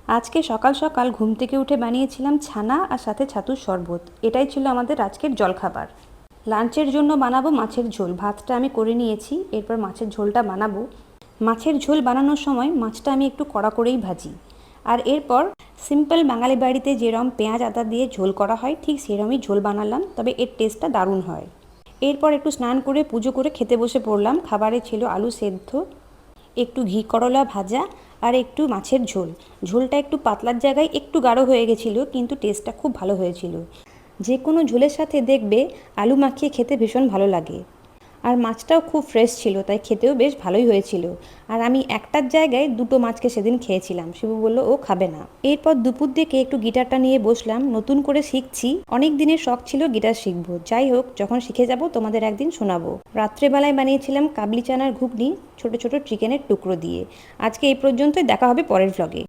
আজকে সকাল সকাল ঘুম থেকে উঠে বানিয়েছিলাম ছানা আর সাথে ছাতুর শরবত। এটাই ছিল আমাদের আজকের জলখাবার। লাঞ্চের জন্য বানাবো মাছের ঝোল। ভাতটা আমি করে নিয়েছি, এরপর মাছের ঝোলটা বানাবো। মাছের ঝোল বানানোর সময় মাছটা আমি একটু কড়া করেই ভাজি। আর এরপর সিম্পল বাঙালি বাড়িতে যেরকম পেঁয়াজ আদা দিয়ে ঝোল করা হয় ঠিক সেরকমই ঝোল বানালাম, তবে এর টেস্টটা দারুণ হয়। এরপর একটু স্নান করে পুজো করে খেতে বসে পড়লাম। খাবারে ছিল আলু সেদ্ধ, একটু ঘি করলা ভাজা আর একটু মাছের ঝোল। ঝোলটা একটু পাতলার জায়গায় একটু গাঢ় হয়ে গেছিলো, কিন্তু টেস্টটা খুব ভালো হয়েছিল। যে কোনো ঝোলের সাথে দেখবে আলু মাখিয়ে খেতে ভীষণ ভালো লাগে। আর মাছটাও খুব ফ্রেশ ছিল, তাই খেতেও বেশ ভালোই হয়েছিল। আর আমি একটার জায়গায় দুটো মাছকে সেদিন খেয়েছিলাম। শিবু বলল ও খাবে না। এরপর দুপুর দিকে একটু গিটারটা নিয়ে বসলাম, নতুন করে শিখছি। অনেক দিনের শখ ছিল গিটার শিখবো। যাই হোক, যখন শিখে যাব তোমাদের একদিন শোনাবো। রাত্রেবেলায় বানিয়েছিলাম কাবলি চানার ঘুগনি ছোট ছোট চিকেনের টুকরো দিয়ে। আজকে এই পর্যন্তই, দেখা হবে পরের ভ্লগে।